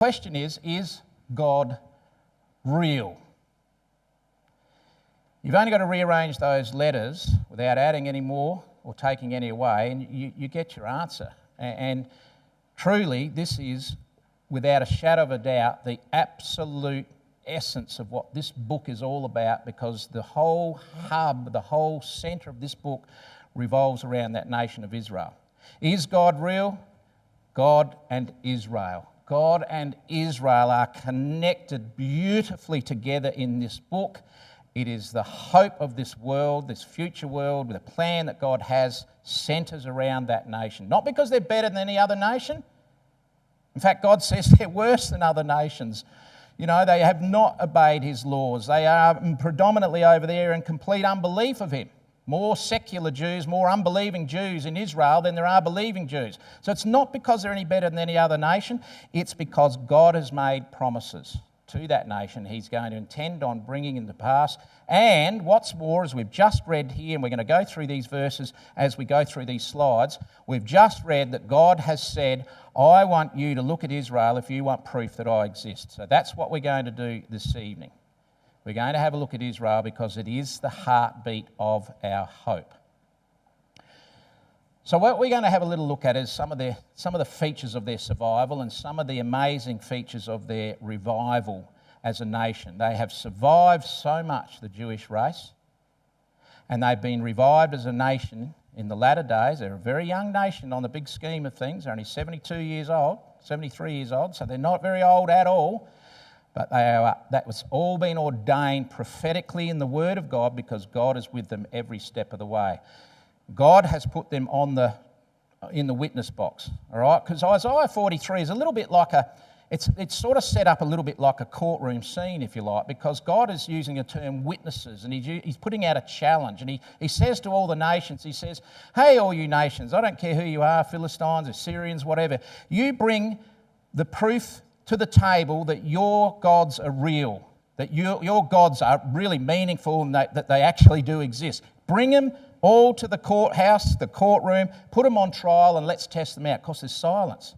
question is God real? You've only got to rearrange those letters without adding any more or taking any away, and you get your answer. And truly, this is, without a shadow of a doubt, the absolute essence of what this book is all about, because the whole hub, the whole centre of this book revolves around that nation of Israel. Is God real? God and Israel. God and Israel are connected beautifully together in this book. It is the hope of this world, this future world, with a plan that God has, centres around that nation. Not because they're better than any other nation. In fact, God says they're worse than other nations. You know, they have not obeyed his laws. They are predominantly over there in complete unbelief of him. More secular Jews, more unbelieving Jews in Israel than there are believing Jews. So it's not because they're any better than any other nation. It's because God has made promises to that nation he's going to intend on bringing into pass. And what's more, as we've just read here, and we're going to go through these verses as we go through these slides, we've just read that God has said, I want you to look at Israel if you want proof that I exist. So that's what we're going to do this evening. We're going to have a look at Israel because it is the heartbeat of our hope. So what we're going to have a little look at is some of the features of their survival and some of the amazing features of their revival as a nation. They have survived so much, the Jewish race, and they've been revived as a nation in the latter days. They're a very young nation on the big scheme of things. They're only 72 years old, 73 years old, so they're not very old at all. But that was all been ordained prophetically in the Word of God, because God is with them every step of the way. God has put them in the witness box, all right? Because Isaiah 43 is a little bit like it's sort of set up a little bit like a courtroom scene, if you like, because God is using the term witnesses, and he's putting out a challenge. And he says to all the nations, he says, hey, all you nations, I don't care who you are, Philistines, Assyrians, whatever, you bring the proof to the table that your gods are real, that your gods are really meaningful and that they actually do exist. Bring them all to the courthouse, the courtroom, put them on trial, and let's test them out, because there's silence.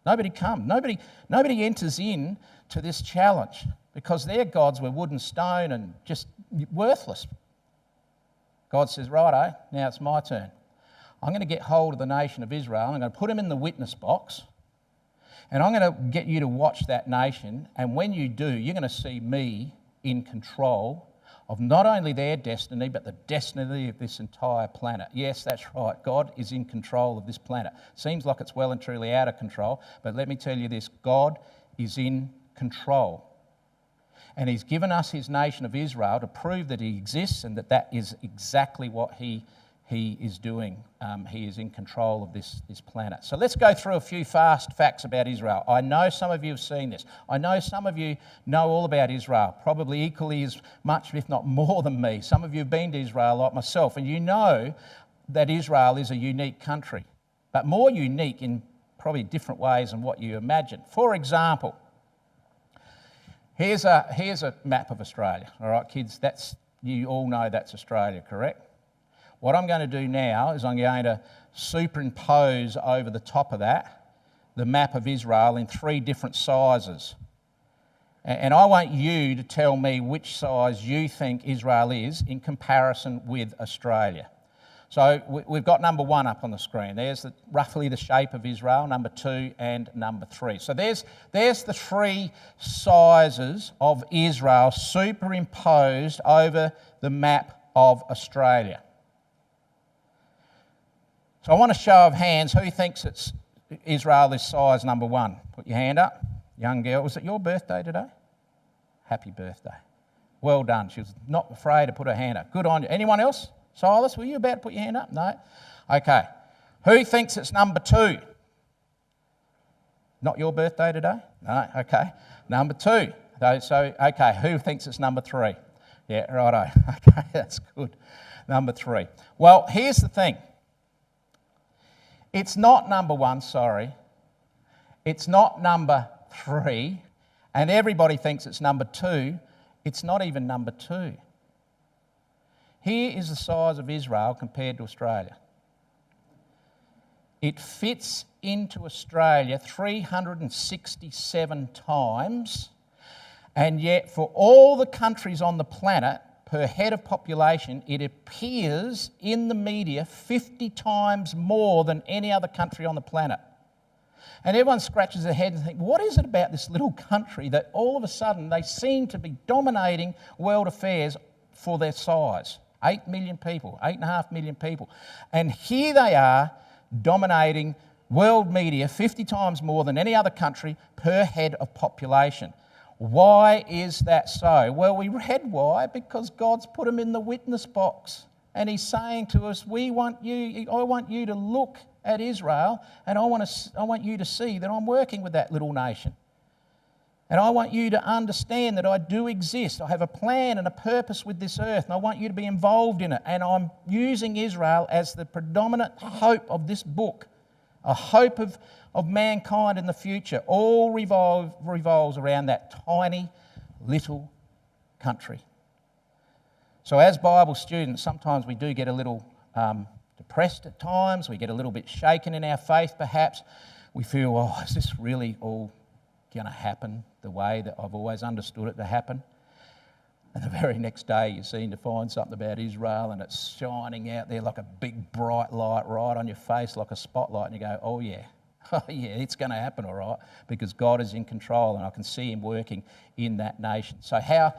Nobody comes. Nobody enters in to this challenge, because their gods were wood and stone and just worthless. God says, righto, now it's my turn. I'm going to get hold of the nation of Israel. I'm going to put them in the witness box. And I'm going to get you to watch that nation, and when you do, you're going to see me in control of not only their destiny, but the destiny of this entire planet. Yes, that's right. God is in control of this planet. Seems like it's well and truly out of control, but let me tell you this, God is in control. And he's given us his nation of Israel to prove that he exists, and that is exactly what he is doing. He is in control of this planet. So let's go through a few fast facts about Israel. I know some of you have seen this. I know some of you know all about Israel, probably equally as much, if not more than me. Some of you have been to Israel like myself, and you know that Israel is a unique country, but more unique in probably different ways than what you imagine. For example, here's a map of Australia. All right, kids, you all know that's Australia, correct? What I'm going to do now is I'm going to superimpose over the top of that the map of Israel in 3 different sizes. And I want you to tell me which size you think Israel is in comparison with Australia. So we've got number 1 up on the screen. There's roughly the shape of Israel, number 2 and number 3. So there's the 3 sizes of Israel superimposed over the map of Australia. So I want a show of hands. Who thinks Israel is size number 1? Put your hand up. Young girl, was it your birthday today? Happy birthday. Well done. She was not afraid to put her hand up. Good on you. Anyone else? Silas, were you about to put your hand up? No? Okay. Who thinks it's number 2? Not your birthday today? No? Okay. Number 2. So, okay, who thinks it's number 3? Yeah, righto. Okay, that's good. Number 3. Well, here's the thing. It's not number 1, sorry. It's not number 3. And everybody thinks it's number 2. It's not even number 2. Here is the size of Israel compared to Australia. It fits into Australia 367 times, and yet for all the countries on the planet, per head of population, it appears in the media 50 times more than any other country on the planet. And everyone scratches their head and thinks, what is it about this little country that all of a sudden they seem to be dominating world affairs for their size? 8 million people, 8.5 million people. And here they are dominating world media 50 times more than any other country per head of population. Why is that so? Well, we read why, because God's put them in the witness box. And he's saying to us, I want you to look at Israel, and I want you to see that I'm working with that little nation. And I want you to understand that I do exist. I have a plan and a purpose with this earth, and I want you to be involved in it. And I'm using Israel as the predominant hope of this book, a hope of mankind in the future. All revolves around that tiny little country. So as Bible students, sometimes we do get a little depressed at times. We get a little bit shaken in our faith perhaps. We feel, oh, is this really all going to happen the way that I've always understood it to happen? And the very next day you seem to find something about Israel and it's shining out there like a big bright light right on your face like a spotlight, and you go, oh yeah, it's going to happen all right, because God is in control and I can see him working in that nation. So how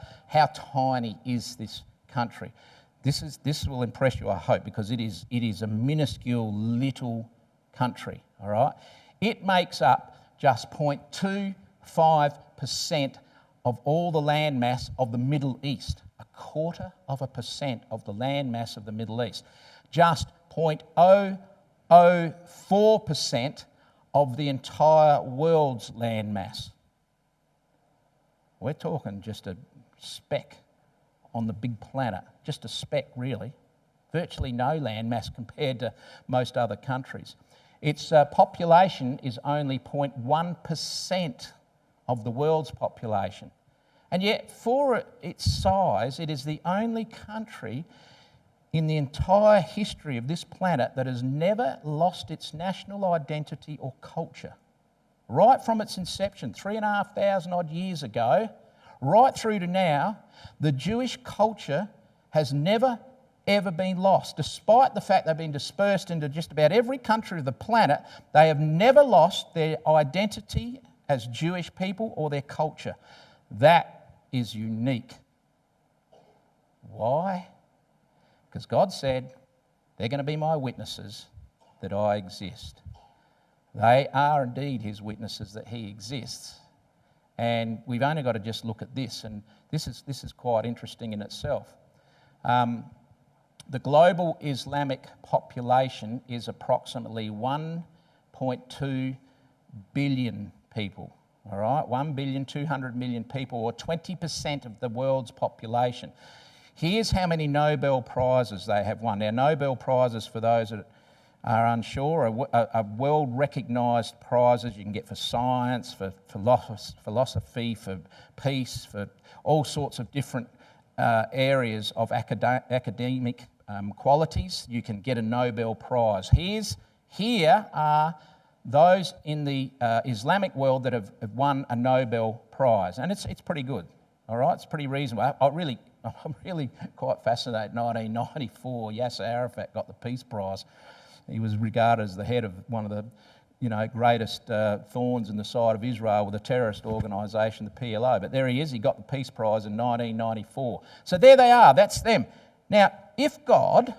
tiny is this country? This will impress you, I hope, because it is a minuscule little country, all right? It makes up just 0.25% of all the land mass of the Middle East, 0.25% of the land mass of the Middle East. Just 0.004% of the entire world's land mass. We're talking just a speck on the big planet, just a speck really. Virtually no land mass compared to most other countries. Its population is only 0.1% of the world's population. And yet, for its size, it is the only country in the entire history of this planet that has never lost its national identity or culture. Right from its inception, 3,500 odd years ago, right through to now, the Jewish culture has never, ever been lost. Despite the fact they've been dispersed into just about every country of the planet, they have never lost their identity as Jewish people or their culture. That is unique. Why? Because God said, they're going to be my witnesses that I exist. They are indeed his witnesses that he exists. And we've only got to just look at this, and this is quite interesting in itself. The global Islamic population is approximately 1.2 billion people, all right? 1,200,000,000 people, or 20% of the world's population. Here's how many Nobel Prizes they have won. Now, Nobel Prizes, for those that are unsure, are world-recognised prizes you can get for science, for philosophy, for peace, for all sorts of different areas of academic qualities. You can get a Nobel Prize. Here are those in the Islamic world that have won a Nobel Prize, and it's pretty good. All right, it's pretty reasonable. I'm really quite fascinated. 1994, Yasser Arafat got the Peace Prize. He was regarded as the head of one of the, greatest thorns in the side of Israel with a terrorist organisation, the PLO. But there he is. He got the Peace Prize in 1994. So there they are. That's them. Now, if God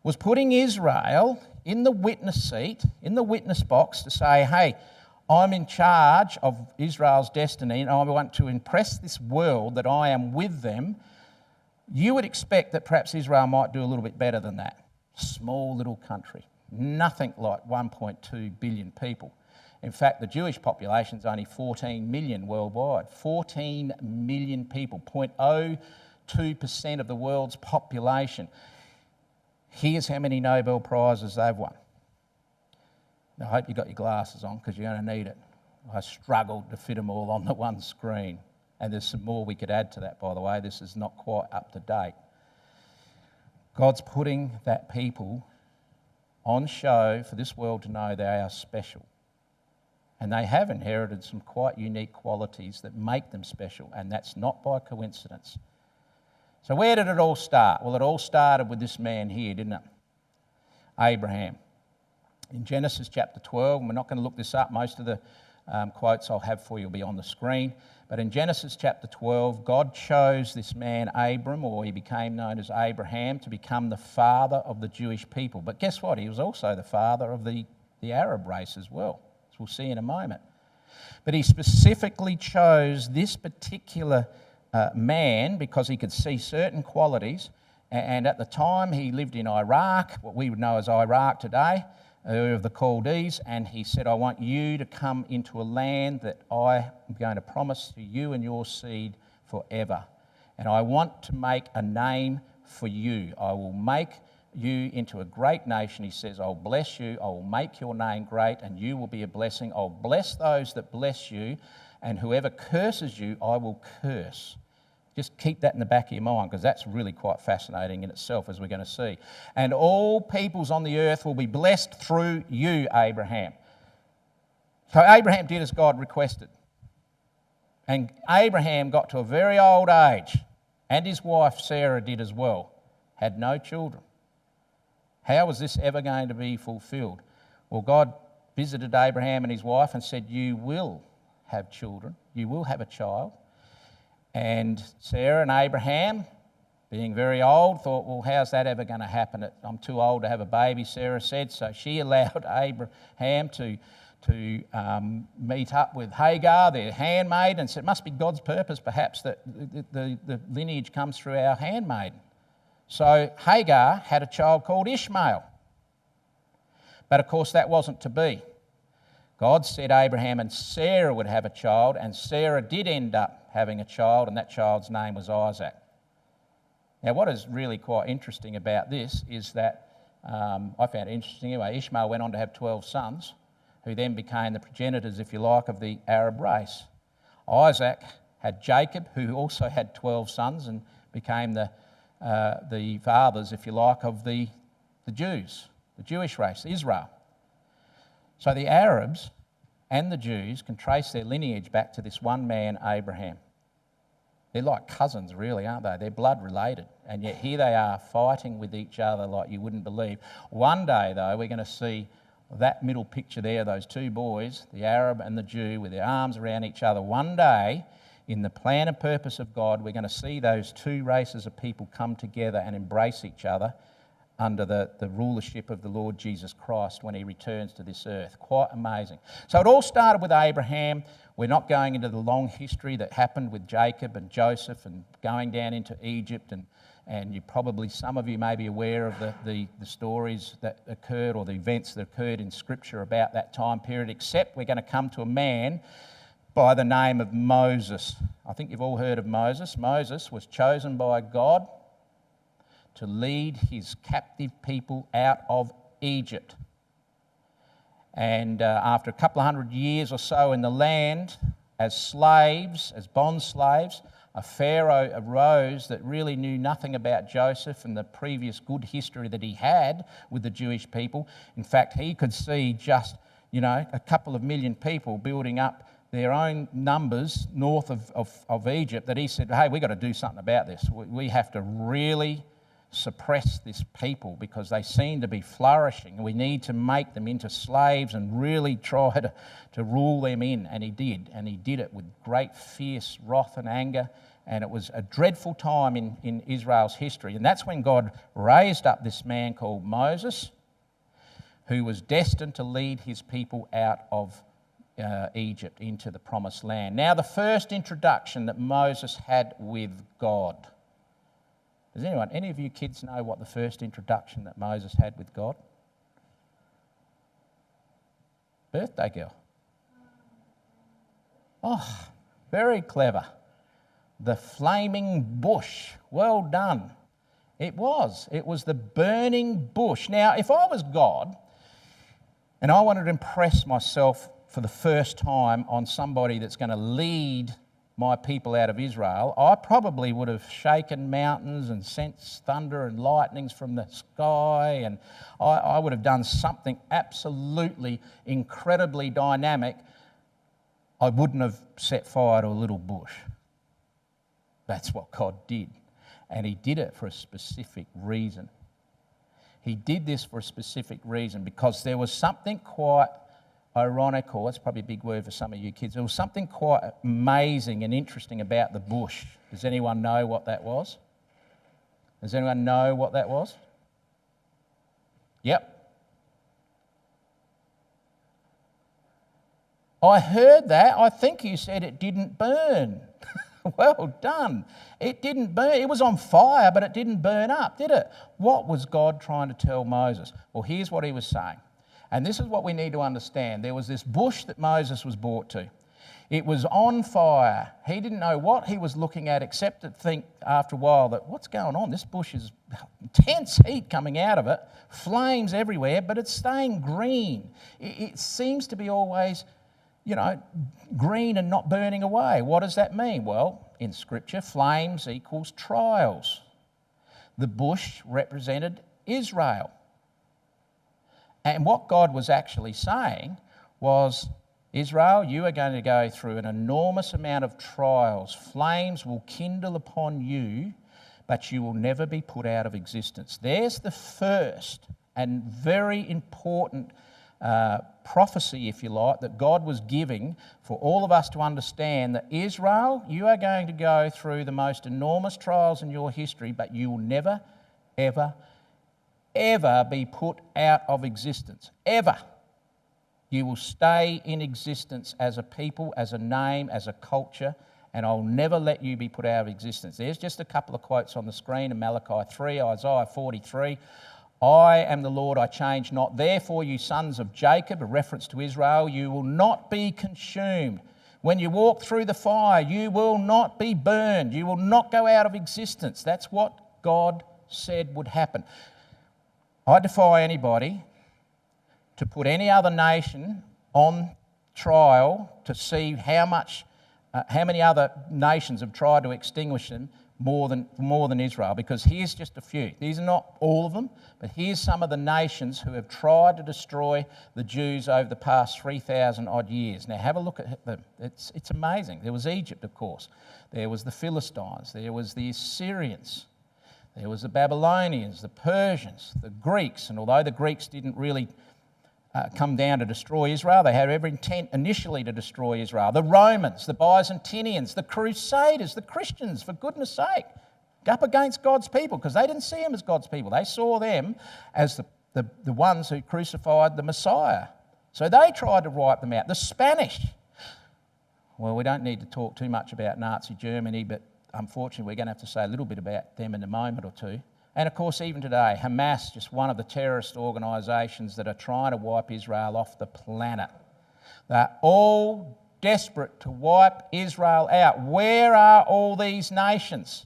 was putting Israel in the witness seat, in the witness box, to say, hey, I'm in charge of Israel's destiny and I want to impress this world that I am with them, you would expect that perhaps Israel might do a little bit better than that. Small little country, nothing like 1.2 billion people. In fact, the Jewish population is only 14 million worldwide. 14 million people, 0.02% of the world's population. Here's how many Nobel Prizes they've won. Now, I hope you got your glasses on because you're going to need it. I struggled to fit them all on the one screen. And there's some more we could add to that, by the way. This is not quite up to date. God's putting that people on show for this world to know they are special. And they have inherited some quite unique qualities that make them special, and that's not by coincidence. So where did it all start? Well, it all started with this man here, didn't it? Abraham. In Genesis chapter 12, and we're not going to look this up, most of the quotes I'll have for you will be on the screen, but in Genesis chapter 12, God chose this man Abram, or he became known as Abraham, to become the father of the Jewish people. But guess what? He was also the father of the Arab race as well, as we'll see in a moment. But he specifically chose this particular man because he could see certain qualities, and at the time he lived in Iraq, what we would know as Iraq today, of the Chaldees, and he said, I want you to come into a land that I am going to promise to you and your seed forever. And I want to make a name for you. I will make you into a great nation. He says, I'll bless you, I will make your name great, and you will be a blessing. I'll bless those that bless you, and whoever curses you, I will curse. Just keep that in the back of your mind, because that's really quite fascinating in itself, as we're going to see. And all peoples on the earth will be blessed through you, Abraham. So Abraham did as God requested. And Abraham got to a very old age, and his wife Sarah did as well, had no children. How was this ever going to be fulfilled? Well, God visited Abraham and his wife and said, you will have children, you will have a child. And Sarah and Abraham, being very old, thought, well, how's that ever going to happen? I'm too old to have a baby, Sarah said. So she allowed Abraham to meet up with Hagar, their handmaid, and said, it must be God's purpose, perhaps, that the lineage comes through our handmaiden. So Hagar had a child called Ishmael. But of course, that wasn't to be. God said Abraham and Sarah would have a child, and Sarah did end up having a child, and that child's name was Isaac. Now, what is really quite interesting about this is that, I found it interesting anyway, Ishmael went on to have 12 sons, who then became the progenitors, if you like, of the Arab race. Isaac had Jacob, who also had 12 sons and became the fathers, if you like, of the Jews, the Jewish race, Israel. So the Arabs and the Jews can trace their lineage back to this one man, Abraham. They're like cousins, really, aren't they? They're blood related. And yet here they are fighting with each other like you wouldn't believe. One day, though, we're going to see that middle picture there, those two boys, the Arab and the Jew, with their arms around each other. One day, in the plan and purpose of God, we're going to see those two races of people come together and embrace each other under the rulership of the Lord Jesus Christ when he returns to this earth. Quite amazing. So it all started with Abraham. We're not going into the long history that happened with Jacob and Joseph and going down into Egypt, and you probably, some of you may be aware of the stories that occurred, or the events that occurred in Scripture about that time period, except we're going to come to a man by the name of Moses. I think you've all heard of Moses. Moses was chosen by God to lead his captive people out of Egypt. And after a couple of 100 years or so in the land, as slaves, as bond slaves, a Pharaoh arose that really knew nothing about Joseph and the previous good history that he had with the Jewish people. In fact, he could see just, a couple of million people building up their own numbers north of Egypt, that he said, hey, we've got to do something about this. We have to really suppress this people because they seem to be flourishing. We need to make them into slaves and really try to rule them in. And he did it with great fierce wrath and anger. And it was a dreadful time in Israel's history. And that's when God raised up this man called Moses, who was destined to lead his people out of Egypt into the promised land. Now, the first introduction that Moses had with God. Does any of you kids know what the first introduction that Moses had with God? Birthday girl. Oh, very clever. The flaming bush. Well done. It was the burning bush. Now, if I was God and I wanted to impress myself for the first time on somebody that's going to lead my people out of Israel, I probably would have shaken mountains and sent thunder and lightnings from the sky, and I would have done something absolutely incredibly dynamic. I wouldn't have set fire to a little bush. That's what God did. And he did it for a specific reason. He did this for a specific reason because there was something quite ironical. That's probably a big word for some of you kids. There was something quite amazing and interesting about the bush. Does anyone know what that was? Does anyone know what that was? Yep. I heard that. I think you said it didn't burn. Well done. It didn't burn. It was on fire, but it didn't burn up, did it? What was God trying to tell Moses? Well, here's what he was saying. And this is what we need to understand. There was this bush that Moses was brought to. It was on fire. He didn't know what he was looking at except to think after a while that what's going on? This bush is intense heat coming out of it, flames everywhere, but it's staying green. It seems to be always, green and not burning away. What does that mean? Well, in Scripture, flames equals trials. The bush represented Israel. And what God was actually saying was, Israel, you are going to go through an enormous amount of trials. Flames will kindle upon you, but you will never be put out of existence. There's the first and very important prophecy, if you like, that God was giving for all of us to understand that Israel, you are going to go through the most enormous trials in your history, but you will never, ever, ever be put out of existence. Ever. You will stay in existence as a people, as a name, as a culture, and I'll never let you be put out of existence. There's just a couple of quotes on the screen in Malachi 3, Isaiah 43. I am the Lord, I change not. Therefore, you sons of Jacob, a reference to Israel, you will not be consumed. When you walk through the fire, you will not be burned. You will not go out of existence. That's what God said would happen. I defy anybody to put any other nation on trial to see how many other nations have tried to extinguish them more than Israel, because here's just a few. These are not all of them, but here's some of the nations who have tried to destroy the Jews over the past 3,000 odd years. Now have a look at them. It's amazing. There was Egypt, of course. There was the Philistines. There was the Assyrians. There was the Babylonians, the Persians, the Greeks. And although the Greeks didn't really come down to destroy Israel, they had every intent initially to destroy Israel. The Romans, the Byzantinians, the Crusaders, the Christians, for goodness sake, up against God's people, because they didn't see them as God's people. They saw them as the ones who crucified the Messiah. So they tried to wipe them out. The Spanish. Well, we don't need to talk too much about Nazi Germany, but unfortunately we're going to have to say a little bit about them in a moment or two. And of course, even today, Hamas, just one of the terrorist organisations that are trying to wipe Israel off the planet. They're all desperate to wipe Israel out. Where are all these nations?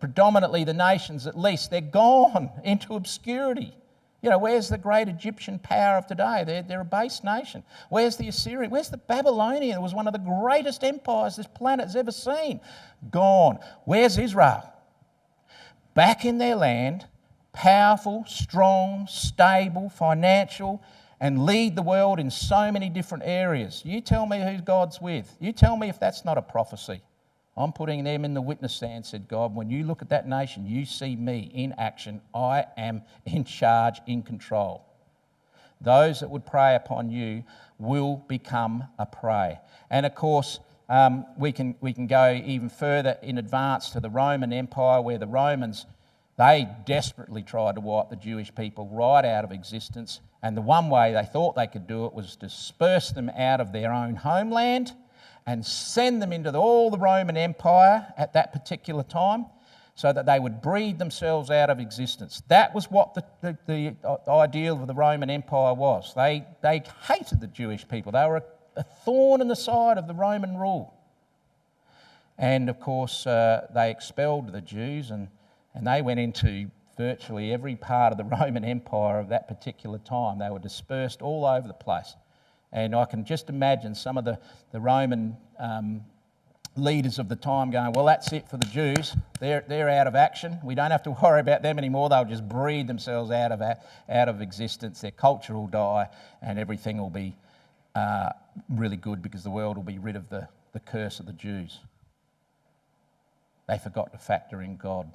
Predominantly the nations, at least, they're gone into obscurity. Where's the great Egyptian power of today? They're a base nation. Where's the Assyrian? Where's the Babylonian? It was one of the greatest empires this planet has ever seen. Gone. Where's Israel? Back in their land, powerful, strong, stable, financial, and lead the world in so many different areas. You tell me who God's with. You tell me if that's not a prophecy. I'm putting them in the witness stand, said God. When you look at that nation, you see me in action. I am in charge, in control. Those that would prey upon you will become a prey. And of course, we can go even further in advance to the Roman Empire, where the Romans, they desperately tried to wipe the Jewish people right out of existence. And the one way they thought they could do it was disperse them out of their own homeland and send them into all the Roman Empire at that particular time, so that they would breed themselves out of existence. That was what the ideal of the Roman Empire was. They hated the Jewish people. They were a thorn in the side of the Roman rule. And of course, they expelled the Jews, and they went into virtually every part of the Roman Empire of that particular time. They were dispersed all over the place. And I can just imagine some of the Roman leaders of the time going, well, that's it for the Jews. They're out of action. We don't have to worry about them anymore. They'll just breed themselves out of existence. Their culture will die and everything will be really good because the world will be rid of the curse of the Jews. They forgot to factor in God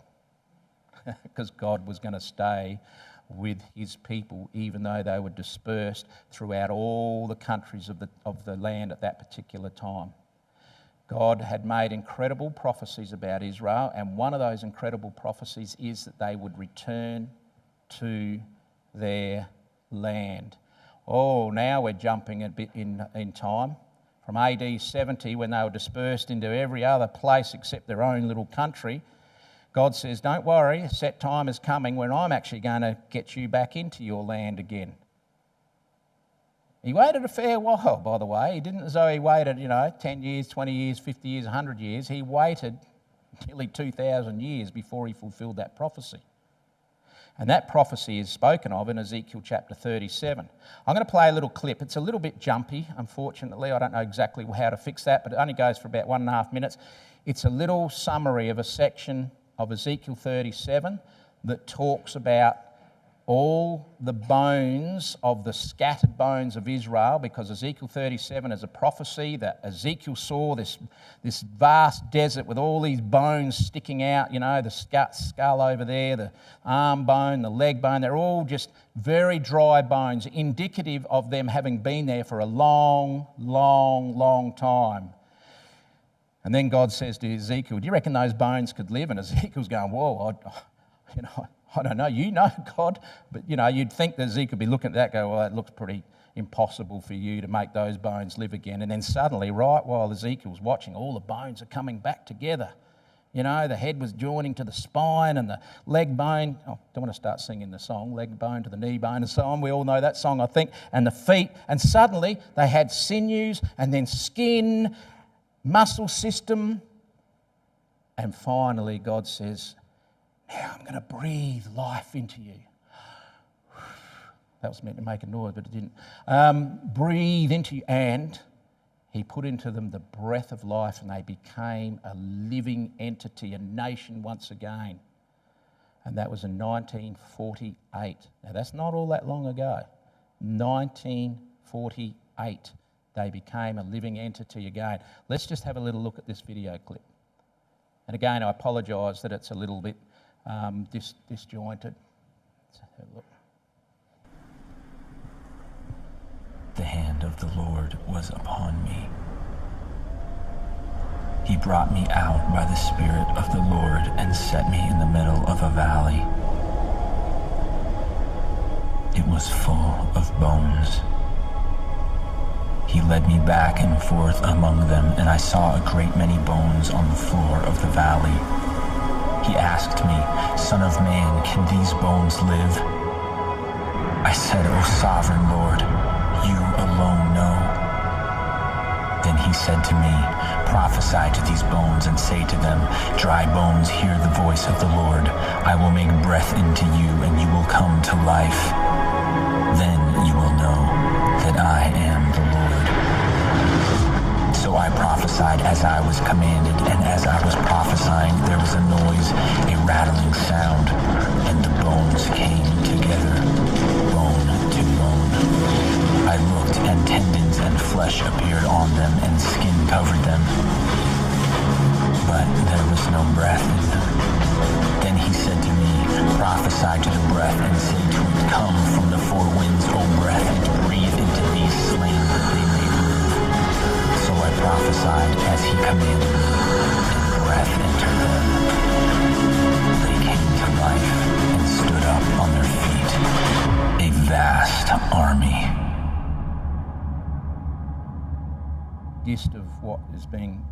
because God was going to stay with his people even though they were dispersed throughout all the countries of the land at that particular time. God had made incredible prophecies about Israel, and one of those incredible prophecies is that they would return to their land. Oh, now we're jumping a bit in time. From AD 70, when they were dispersed into every other place except their own little country, God says, don't worry, a set time is coming when I'm actually going to get you back into your land again. He waited a fair while, by the way. He didn't as though he waited, 10 years, 20 years, 50 years, 100 years. He waited nearly 2,000 years before he fulfilled that prophecy. And that prophecy is spoken of in Ezekiel chapter 37. I'm going to play a little clip. It's a little bit jumpy, unfortunately. I don't know exactly how to fix that, but it only goes for about 1.5 minutes. It's a little summary of a section of Ezekiel 37 that talks about all the bones of the scattered bones of Israel, because Ezekiel 37 is a prophecy that Ezekiel saw this vast desert with all these bones sticking out, the skull over there, the arm bone, the leg bone. They're all just very dry bones, indicative of them having been there for a long, long, long time. And then God says to Ezekiel, do you reckon those bones could live? And Ezekiel's going, whoa, I don't know, God, but you'd think that Ezekiel would be looking at that, go, well, that looks pretty impossible for you to make those bones live again. And then suddenly, right while Ezekiel's watching, all the bones are coming back together. The head was joining to the spine and the leg bone. Oh, don't want to start singing the song, leg bone to the knee bone and so on. We all know that song, I think. And the feet. And suddenly they had sinews and then skin, muscle system. And finally God says, now I'm going to breathe life into you. That was meant to make a noise, but it didn't. Breathe into you. And he put into them the breath of life, and they became a living entity, a nation once again. And that was in 1948. Now, that's not all that long ago. 1948, they became a living entity again. Let's just have a little look at this video clip. And again, I apologise that it's a little bit disjointed. Let's have a look. The hand of the Lord was upon me. He brought me out by the Spirit of the Lord and set me in the middle of a valley. It was full of bones. He led me back and forth among them, and I saw a great many bones on the floor of the valley. He asked me, Son of man, can these bones live? I said, O sovereign Lord, you alone know. Then he said to me, Prophesy to these bones and say to them, Dry bones, hear the voice of the Lord. I will make breath into you, and you will come to life. Then you will know that I am the Lord. So I prophesied as I was commanded, and as I was prophesying, there was a noise, a rattling sound, and the bones came together, bone to bone. I looked, and tendons and flesh appeared on them, and skin covered them. But there was no breath in them. Then he said to me, Prophesy to the breath, and say to it, Come from the four winds, O breath, and breathe into these slain that they may live. So I prophesied as he commanded me, and breath entered them. They came to life and stood up on their feet, a vast army. Gist of what is being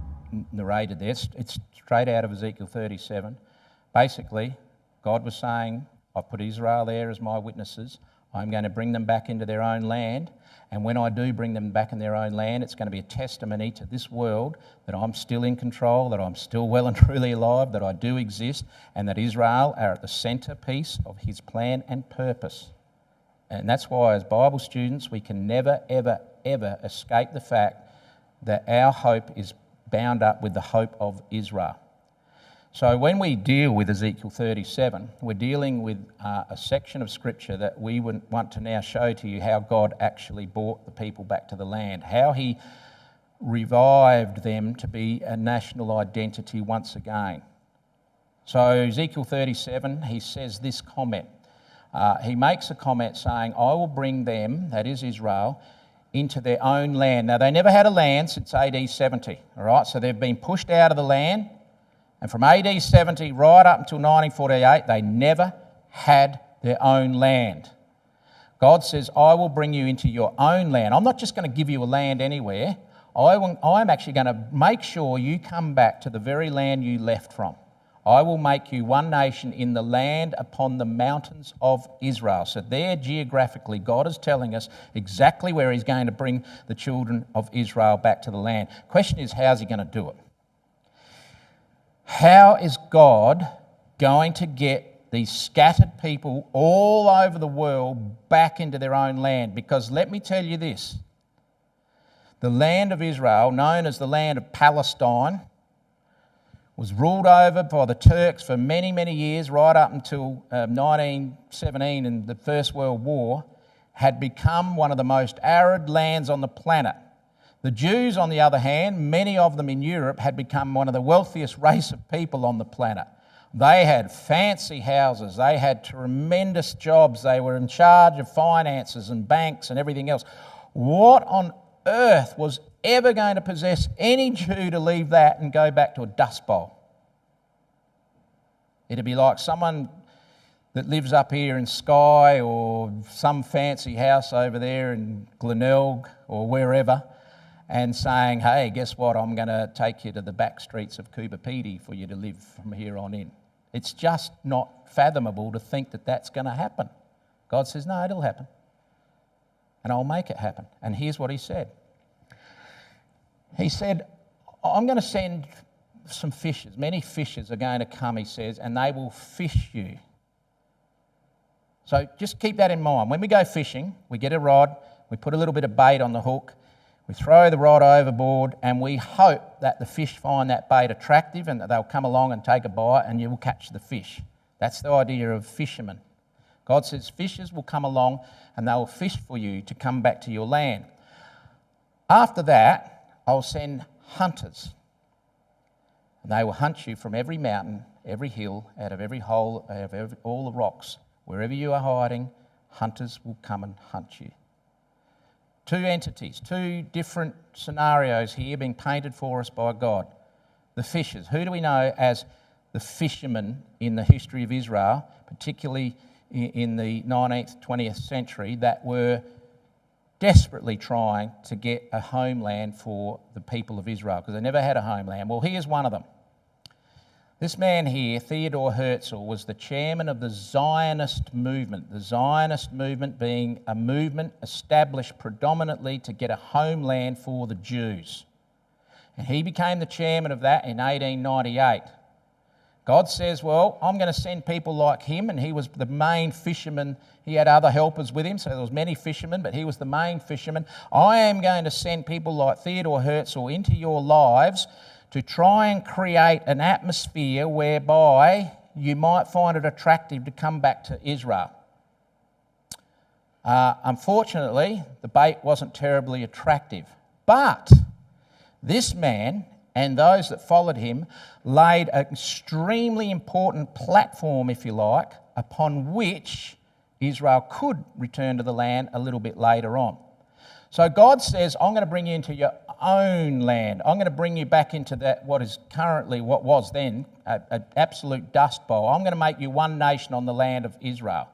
narrated there, it's straight out of Ezekiel 37. Basically, God was saying, I've put Israel there as my witnesses. I'm going to bring them back into their own land. And when I do bring them back in their own land, it's going to be a testimony to this world that I'm still in control, that I'm still well and truly alive, that I do exist, and that Israel are at the centrepiece of his plan and purpose. And that's why, as Bible students, we can never, ever, ever escape the fact that our hope is bound up with the hope of Israel. So when we deal with Ezekiel 37, we're dealing with a section of Scripture that we would want to now show to you how God actually brought the people back to the land, how he revived them to be a national identity once again. So Ezekiel 37, he says this comment. He makes a comment saying, I will bring them, that is Israel, into their own land. Now, they never had a land since AD 70, all right? So they've been pushed out of the land, and from AD 70 right up until 1948, they never had their own land. God says, I will bring you into your own land. I'm not just going to give you a land anywhere. I'm actually going to make sure you come back to the very land you left from. I will make you one nation in the land upon the mountains of Israel. So there, geographically, God is telling us exactly where he's going to bring the children of Israel back to the land. Question is, how's he going to do it? How is God going to get these scattered people all over the world back into their own land? Because let me tell you this, the land of Israel, known as the land of Palestine, was ruled over by the Turks for many, many years, right up until 1917 and the First World War, had become one of the most arid lands on the planet. The Jews, on the other hand, many of them in Europe, had become one of the wealthiest race of people on the planet. They had fancy houses, they had tremendous jobs, they were in charge of finances and banks and everything else. What on earth was ever going to possess any Jew to leave that and go back to a dust bowl? It'd be like someone that lives up here in Skye or some fancy house over there in Glenelg or wherever and saying, hey, guess what, I'm going to take you to the back streets of Coopapedy for you to live from here on in. It's just not fathomable to think that that's going to happen. God says, no, it'll happen. And I'll make it happen. And here's what he said. He said, I'm going to send some fishers. Many fishers are going to come, he says, and they will fish you. So just keep that in mind. When we go fishing, we get a rod, we put a little bit of bait on the hook, we throw the rod overboard, and we hope that the fish find that bait attractive and that they'll come along and take a bite and you will catch the fish. That's the idea of fishermen. God says fishers will come along and they will fish for you to come back to your land. After that, I'll send hunters. And they will hunt you from every mountain, every hill, out of every hole, out of all the rocks. Wherever you are hiding, hunters will come and hunt you. Two entities, two different scenarios here being painted for us by God. The fishers. Who do we know as the fishermen in the history of Israel, particularly in the 19th, 20th century, that were desperately trying to get a homeland for the people of Israel because they never had a homeland? Well, here's one of them. This man here, Theodore Herzl, was the chairman of the Zionist movement. The Zionist movement being a movement established predominantly to get a homeland for the Jews. And he became the chairman of that in 1898. God says, well, I'm going to send people like him, and he was the main fisherman. He had other helpers with him, so there was many fishermen, but he was the main fisherman. I am going to send people like Theodore Herzl into your lives to try and create an atmosphere whereby you might find it attractive to come back to Israel. Unfortunately, the bait wasn't terribly attractive. But this man and those that followed him laid an extremely important platform, if you like, upon which Israel could return to the land a little bit later on. So God says, I'm going to bring you into your own land. I'm going to bring you back into that what was then an absolute dust bowl. I'm going to make you one nation on the land of Israel.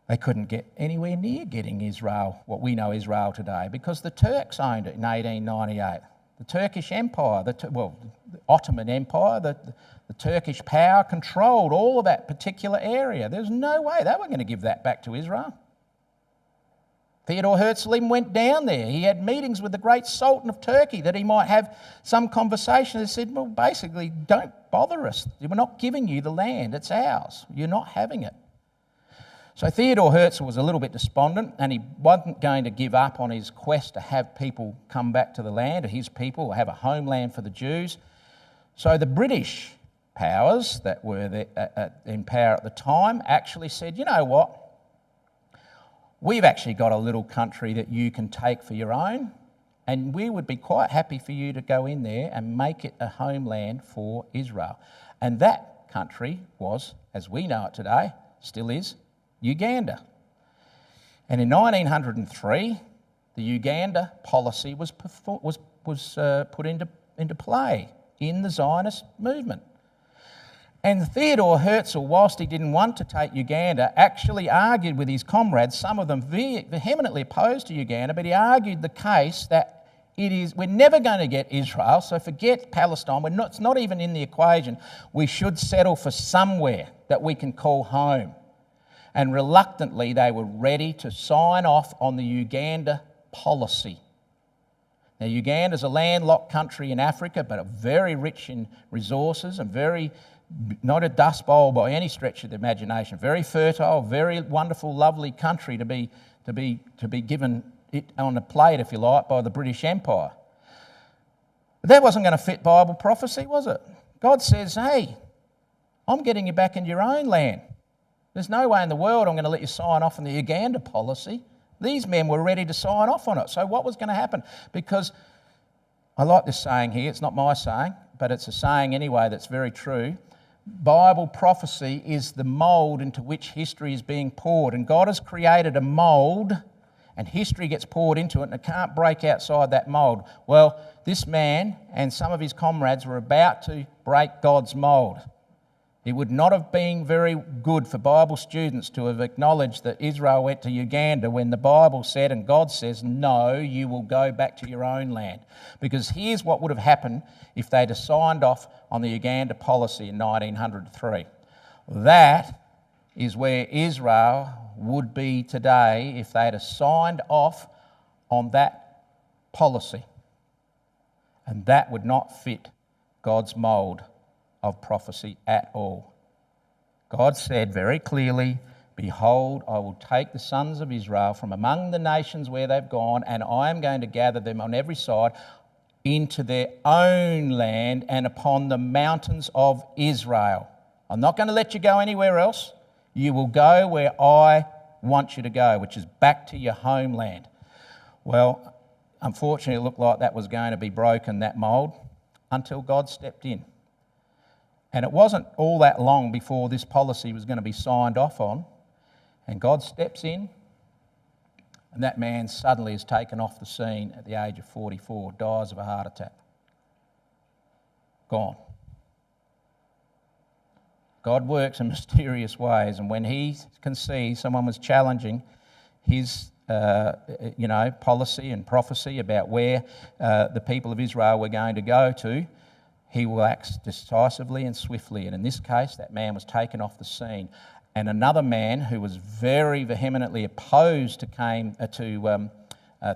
They couldn't get anywhere near getting Israel, what we know Israel today, because the Turks owned it in 1898. The Turkish Empire, the Ottoman Empire, the Turkish power controlled all of that particular area. There's no way they were going to give that back to Israel. Theodore Herzl even went down there. He had meetings with the great Sultan of Turkey that he might have some conversation. He said, well, basically, don't bother us. We're not giving you the land. It's ours. You're not having it. So Theodore Herzl was a little bit despondent, and he wasn't going to give up on his quest to have people come back to the land, or his people, or have a homeland for the Jews. So the British powers that were in power at the time actually said, you know what, we've actually got a little country that you can take for your own, and we would be quite happy for you to go in there and make it a homeland for Israel. And that country was, as we know it today, still is, Uganda. And in 1903, the Uganda policy was put into play in the Zionist movement. And Theodore Herzl, whilst he didn't want to take Uganda, actually argued with his comrades, some of them vehemently opposed to Uganda, but he argued the case that we're never going to get Israel, so forget Palestine, it's not even in the equation. We should settle for somewhere that we can call home. And reluctantly, they were ready to sign off on the Uganda policy. Now, Uganda is a landlocked country in Africa, but very rich in resources and not a dust bowl by any stretch of the imagination. Very fertile, very wonderful, lovely country to be given it on a plate, if you like, by the British Empire. But that wasn't going to fit Bible prophecy, was it? God says, hey, I'm getting you back into your own land. There's no way in the world I'm going to let you sign off on the Uganda policy. These men were ready to sign off on it. So what was going to happen? Because I like this saying here. It's not my saying, but it's a saying anyway that's very true. Bible prophecy is the mould into which history is being poured. And God has created a mould, and history gets poured into it, and it can't break outside that mould. Well, this man and some of his comrades were about to break God's mould. It would not have been very good for Bible students to have acknowledged that Israel went to Uganda when the Bible said, and God says, no, you will go back to your own land. Because here's what would have happened if they'd have signed off on the Uganda policy in 1903. That is where Israel would be today if they'd have signed off on that policy. And that would not fit God's mould of prophecy at all. God said very clearly, behold, I will take the sons of Israel from among the nations where they've gone, and I am going to gather them on every side into their own land and upon the mountains of Israel. I'm not going to let you go anywhere else. You will go where I want you to go, which is back to your homeland. Well, unfortunately, it looked like that was going to be broken, that mould, until God stepped in. And it wasn't all that long before this policy was going to be signed off on. And God steps in, and that man suddenly is taken off the scene at the age of 44, dies of a heart attack. Gone. God works in mysterious ways, and when he can see someone was challenging his policy and prophecy about where the people of Israel were going to go to, he will act decisively and swiftly. And in this case, that man was taken off the scene. And another man who was very vehemently opposed to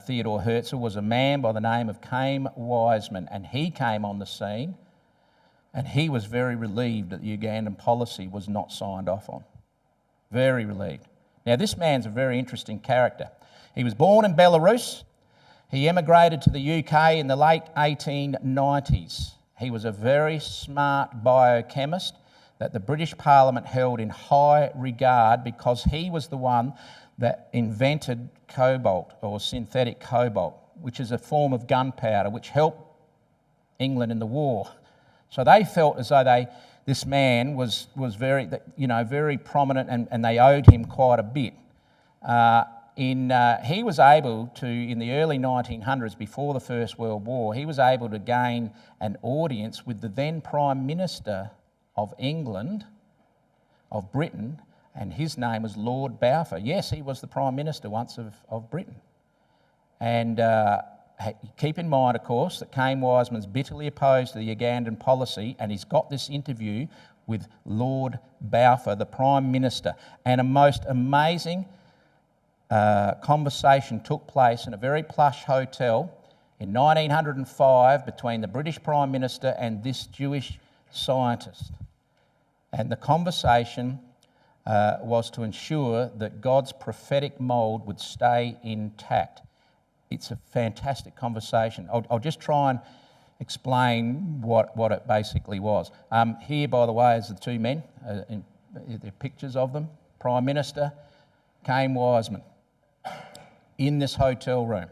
Theodore Herzl was a man by the name of Chaim Wiseman. And he came on the scene, and he was very relieved that the Ugandan policy was not signed off on. Very relieved. Now, this man's a very interesting character. He was born in Belarus. He emigrated to the UK in the late 1890s. He was a very smart biochemist that the British Parliament held in high regard because he was the one that invented cobalt, or synthetic cobalt, which is a form of gunpowder which helped England in the war. So they felt as though this man was very prominent, and they owed him quite a bit. He was able to, in the early 1900s, before the First World War, he was able to gain an audience with the then Prime Minister of England, of Britain, and his name was Lord Balfour. Yes, he was the Prime Minister once of Britain. And keep in mind, of course, that Chaim Wiseman's bitterly opposed to the Ugandan policy, and he's got this interview with Lord Balfour, the Prime Minister, and a most amazing conversation took place in a very plush hotel in 1905 between the British Prime Minister and this Jewish scientist. And the conversation was to ensure that God's prophetic mould would stay intact. It's a fantastic conversation. I'll just try and explain what it basically was. Here, by the way, is the two men, the pictures of them. Prime Minister, Cain Wiseman, in this hotel room.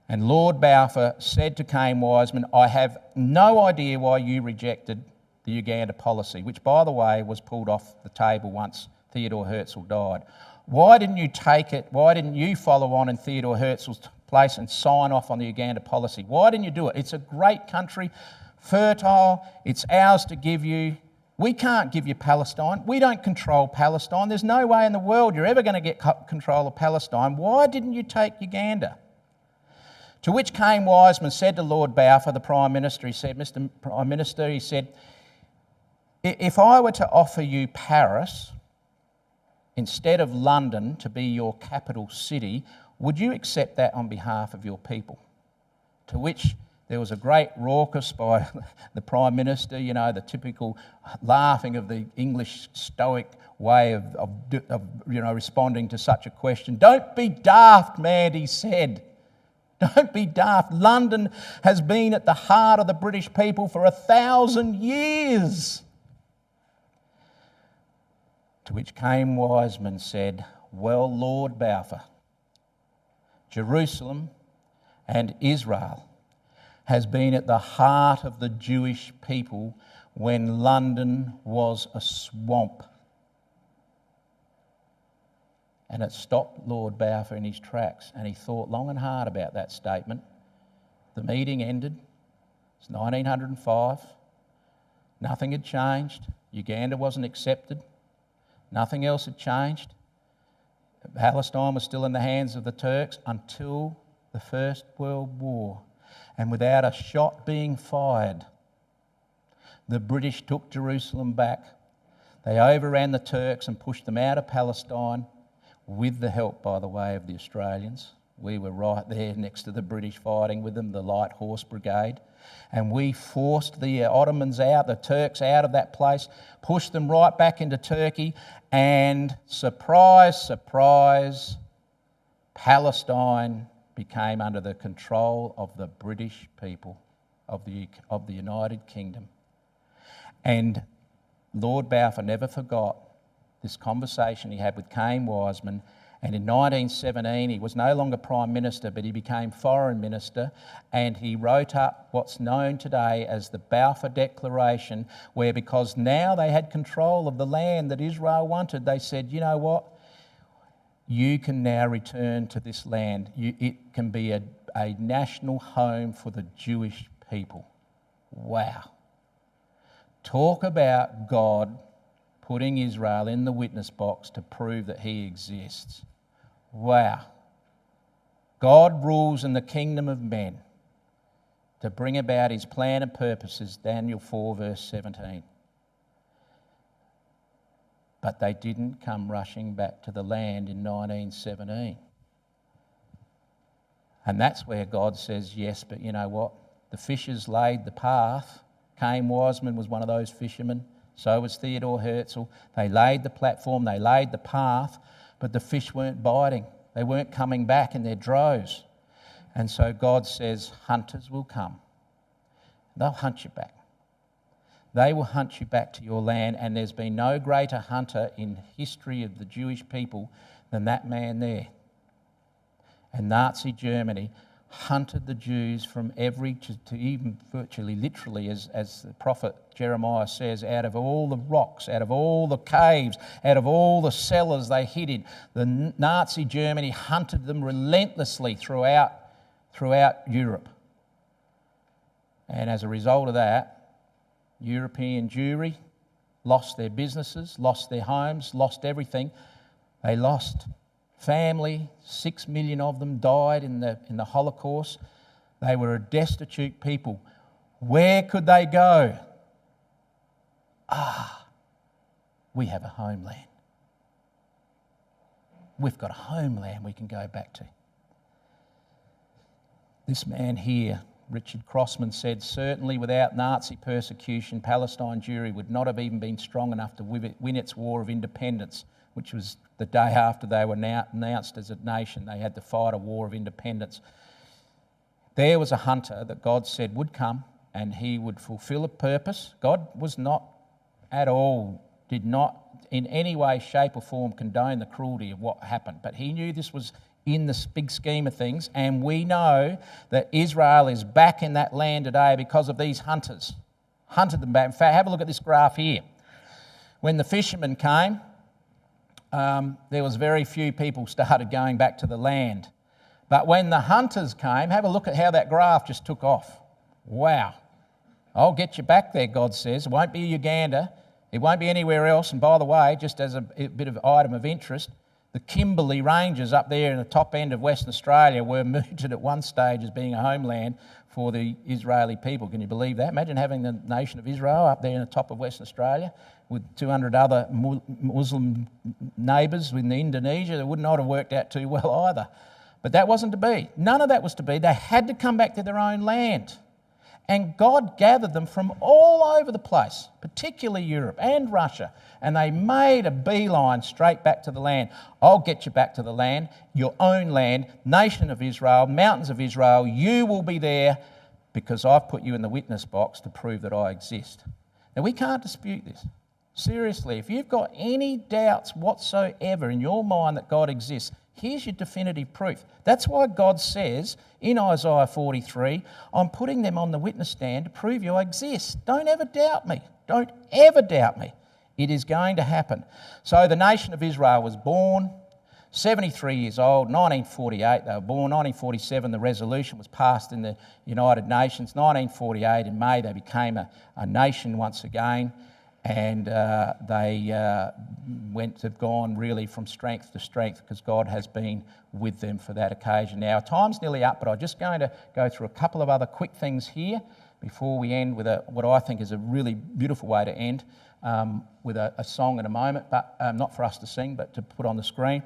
And Lord Balfour said to Cain Wiseman, I have no idea why you rejected the Uganda policy, which, by the way, was pulled off the table once Theodore Herzl died. Why didn't you take it? Why didn't you follow on in Theodore Herzl's place and sign off on the Uganda policy? Why didn't you do it? It's a great country, fertile, it's ours to give you. We can't give you Palestine. We don't control Palestine. There's no way in the world you're ever going to get control of Palestine. Why didn't you take Uganda? To which Cain Wiseman said to Lord Balfour, the Prime Minister, he said, Mr. Prime Minister, he said, if I were to offer you Paris instead of London to be your capital city, would you accept that on behalf of your people? To which there was a great raucous by the Prime Minister, you know, the typical laughing of the English stoic way of responding to such a question. Don't be daft, man, he said. Don't be daft. London has been at the heart of the British people for 1,000 years. To which Cain Wiseman said, well, Lord Balfour, Jerusalem and Israel has been at the heart of the Jewish people when London was a swamp. And it stopped Lord Balfour in his tracks, and he thought long and hard about that statement. The meeting ended. It's 1905. Nothing had changed. Uganda wasn't accepted. Nothing else had changed. Palestine was still in the hands of the Turks until the First World War. And without a shot being fired, the British took Jerusalem back. They overran the Turks and pushed them out of Palestine, with the help, by the way, of the Australians. We were right there next to the British fighting with them, the Light Horse Brigade. And we forced the Ottomans out, the Turks out of that place, pushed them right back into Turkey, and surprise, surprise, Palestine became under the control of the British people of the United Kingdom. And Lord Balfour never forgot this conversation he had with Cain Wiseman, and in 1917 he was no longer Prime Minister, but he became Foreign Minister, and he wrote up what's known today as the Balfour Declaration, where, because now they had control of the land that Israel wanted, they said, you know what, you can now return to this land. It can be a national home for the Jewish people. Wow. Talk about God putting Israel in the witness box to prove that he exists. Wow. God rules in the kingdom of men to bring about his plan and purposes, Daniel 4 verse 17. But they didn't come rushing back to the land in 1917. And that's where God says, yes, but you know what? The fishers laid the path. Cain Wiseman was one of those fishermen. So was Theodore Herzl. They laid the platform, they laid the path, but the fish weren't biting. They weren't coming back in their droves. And so God says, hunters will come. They'll hunt you back. They will hunt you back to your land, and there's been no greater hunter in history of the Jewish people than that man there. And Nazi Germany hunted the Jews from to even virtually literally, as the prophet Jeremiah says, out of all the rocks, out of all the caves, out of all the cellars they hid in. The Nazi Germany hunted them relentlessly throughout Europe. And as a result of that, European Jewry lost their businesses, lost their homes, lost everything. They lost family. 6 million of them died in the Holocaust. They were a destitute people. Where could they go? We have a homeland. We've got a homeland we can go back to. This man here Richard Crossman said, certainly without Nazi persecution, Palestine Jewry would not have even been strong enough to win its war of independence, which was the day after they were announced as a nation. They had to fight a war of independence. There was a hunter that God said would come and he would fulfill a purpose. God was not at all, did not in any way, shape or form condone the cruelty of what happened. But he knew this was in the big scheme of things, and we know that Israel is back in that land today because of these hunters. Hunted them back. In fact, have a look at this graph here. When the fishermen came, there was very few people started going back to the land. But when the hunters came, have a look at how that graph just took off. Wow. I'll get you back there, God says. It won't be Uganda. It won't be anywhere else. And by the way, just as a bit of item of interest, the Kimberley Ranges up there in the top end of Western Australia were mooted at one stage as being a homeland for the Israeli people. Can you believe that? Imagine having the nation of Israel up there in the top of Western Australia with 200 other Muslim neighbours in Indonesia. That would not have worked out too well either. But that wasn't to be. None of that was to be. They had to come back to their own land. And God gathered them from all over the place, particularly Europe and Russia, and they made a beeline straight back to the land. I'll get you back to the land, your own land, nation of Israel, mountains of Israel. You will be there because I've put you in the witness box to prove that I exist. Now, we can't dispute this. Seriously, if you've got any doubts whatsoever in your mind that God exists, here's your definitive proof. That's why God says in Isaiah 43, I'm putting them on the witness stand to prove you exist. Don't ever doubt me. Don't ever doubt me. It is going to happen. So the nation of Israel was born, 73 years old, 1948 they were born, 1947 the resolution was passed in the United Nations, 1948 in May they became a nation once again. And they have gone really from strength to strength because God has been with them for that occasion. Now, time's nearly up, but I'm just going to go through a couple of other quick things here before we end with what I think is a really beautiful way to end with a song in a moment, but not for us to sing, but to put on the screen.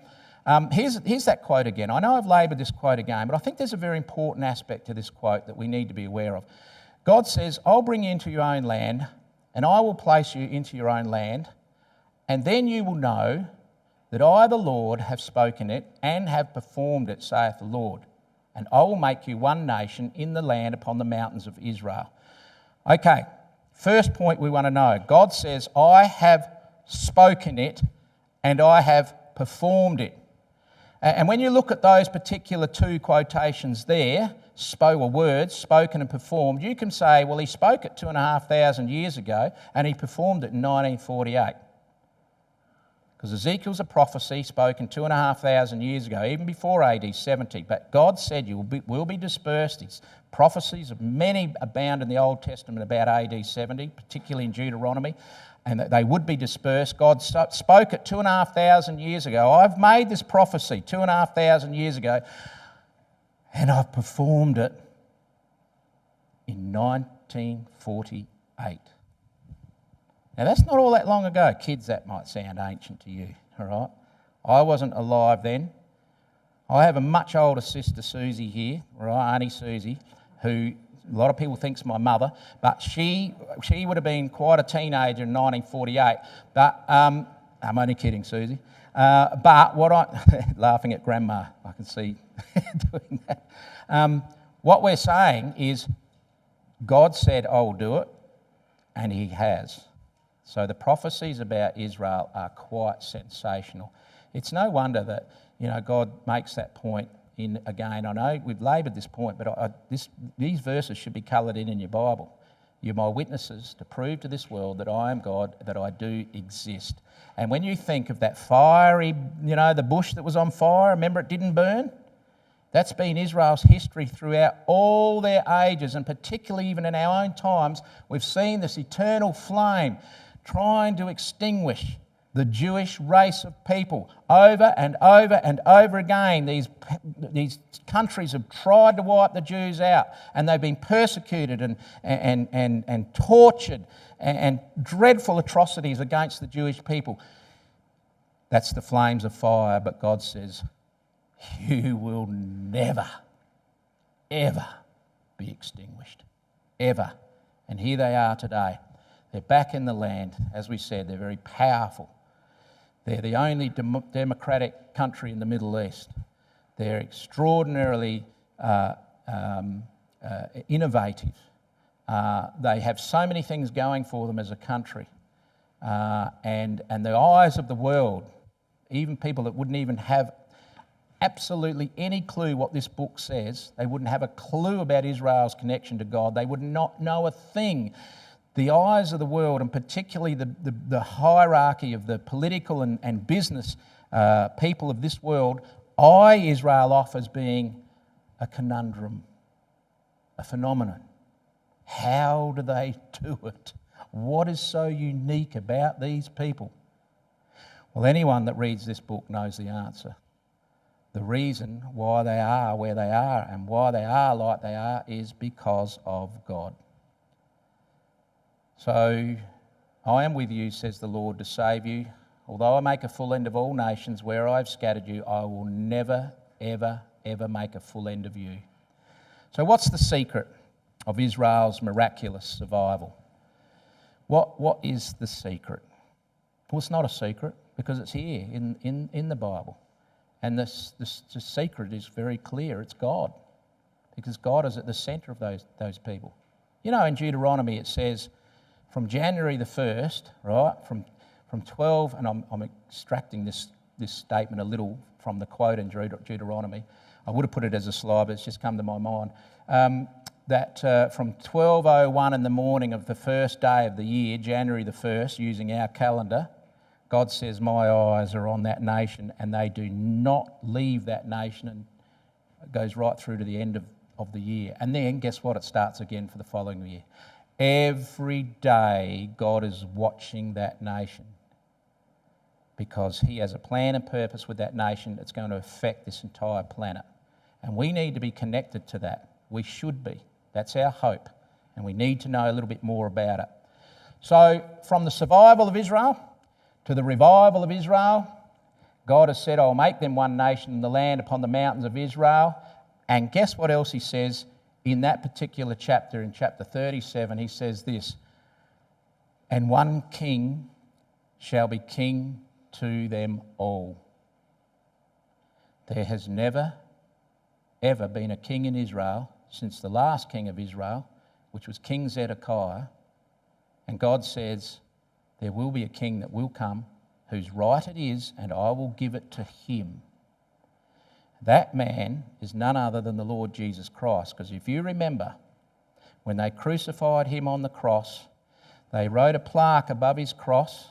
Here's that quote again. I know I've laboured this quote again, but I think there's a very important aspect to this quote that we need to be aware of. God says, I'll bring you into your own land, and I will place you into your own land, and then you will know that I, the Lord, have spoken it and have performed it, saith the Lord. And I will make you one nation in the land upon the mountains of Israel. Okay, first point we want to know. God says, I have spoken it and I have performed it. And when you look at those particular two quotations there, words, spoken and performed, you can say, well, he spoke it 2,500 years ago and he performed it in 1948. Because Ezekiel's a prophecy spoken 2,500 years ago, even before AD 70. But God said you will be dispersed. These prophecies of many abound in the Old Testament about AD 70, particularly in Deuteronomy, and that they would be dispersed. God spoke it 2,500 years ago. I've made this prophecy 2,500 years ago, and I've performed it in 1948. Now, that's not all that long ago. Kids, that might sound ancient to you, all right? I wasn't alive then. I have a much older sister, Susie, here, right, Auntie Susie, who a lot of people think's my mother, but she would have been quite a teenager in 1948. But I'm only kidding, Susie. But what laughing at Grandma, I can see doing that. What we're saying is God said, I will do it, and he has. So the prophecies about Israel are quite sensational. It's no wonder that God makes that point in again. I know we've laboured this point, but these verses should be coloured in your Bible. You're my witnesses to prove to this world that I am God, that I do exist. And when you think of that fiery, the bush that was on fire, remember it didn't burn? That's been Israel's history throughout all their ages, and particularly even in our own times, we've seen this eternal flame trying to extinguish the Jewish race of people over and over and over again. These countries have tried to wipe the Jews out, and they've been persecuted and tortured and dreadful atrocities against the Jewish people. That's the flames of fire, but God says, you will never, ever be extinguished, ever. And here they are today. They're back in the land. As we said, they're very powerful. They're the only democratic country in the Middle East. They're extraordinarily innovative. They have so many things going for them as a country. And the eyes of the world, even people that wouldn't even have absolutely any clue what this book says, they wouldn't have a clue about Israel's connection to God, they would not know a thing. The eyes of the world, and particularly the hierarchy of the political and business people of this world, eye Israel off as being a conundrum, a phenomenon. How do they do it? What is so unique about these people? Well, anyone that reads this book knows the answer. The reason why they are where they are and why they are like they are is because of God. So, I am with you, says the Lord, to save you. Although I make a full end of all nations where I have scattered you, I will never, ever, ever make a full end of you. So what's the secret of Israel's miraculous survival? What is the secret? Well, it's not a secret because it's here in the Bible. And the secret is very clear. It's God. Because God is at the centre of those people. You know, in Deuteronomy it says, from January the 1st, right, from 12, and I'm extracting this statement a little from the quote in Deuteronomy. I would have put it as a slide, but it's just come to my mind. That from 12:01 in the morning of the first day of the year, January the 1st, using our calendar, God says, my eyes are on that nation, and they do not leave that nation, and it goes right through to the end of the year. And then, guess what? It starts again for the following year. Every day, God is watching that nation because he has a plan and purpose with that nation that's going to affect this entire planet. And we need to be connected to that. We should be. That's our hope. And we need to know a little bit more about it. So, from the survival of Israel to the revival of Israel, God has said, I'll make them one nation in the land upon the mountains of Israel. And guess what else he says in that particular chapter, in chapter 37, he says this, and one king shall be king to them all. There has never, ever been a king in Israel since the last king of Israel, which was King Zedekiah. And God says, there will be a king that will come whose right it is, and I will give it to him. That man is none other than the Lord Jesus Christ. Because if you remember, when they crucified him on the cross, they wrote a plaque above his cross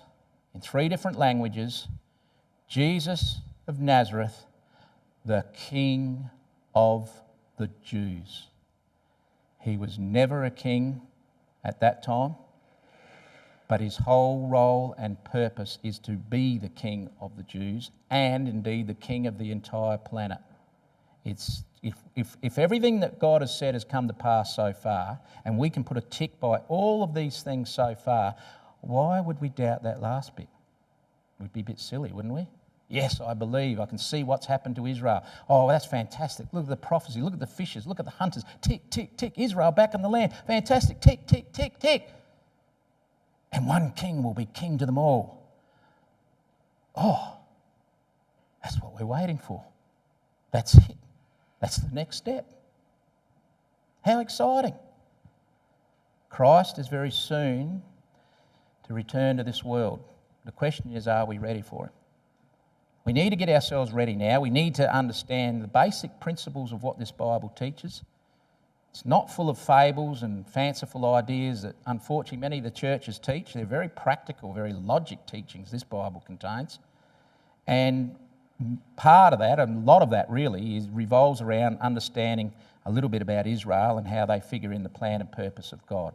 in 3 different languages, Jesus of Nazareth, the King of the Jews. He was never a king at that time, but his whole role and purpose is to be the King of the Jews and indeed the King of the entire planet. It's if everything that God has said has come to pass so far, and we can put a tick by all of these things so far, why would we doubt that last bit? We'd be a bit silly, wouldn't we? Yes, I believe. I can see what's happened to Israel. Oh, that's fantastic. Look at the prophecy. Look at the fishers. Look at the hunters. Tick, tick, tick. Israel back in the land. Fantastic. Tick, tick, tick, tick. And one king will be king to them all. Oh, that's what we're waiting for. That's it. That's the next step. How exciting. Christ is very soon to return to this world. The question is, are we ready for it? We need to get ourselves ready now. We need to understand the basic principles of what this Bible teaches. It's not full of fables and fanciful ideas that, unfortunately, many of the churches teach. They're very practical, very logic teachings this Bible contains. And part of that, a lot of that really, revolves around understanding a little bit about Israel and how they figure in the plan and purpose of God.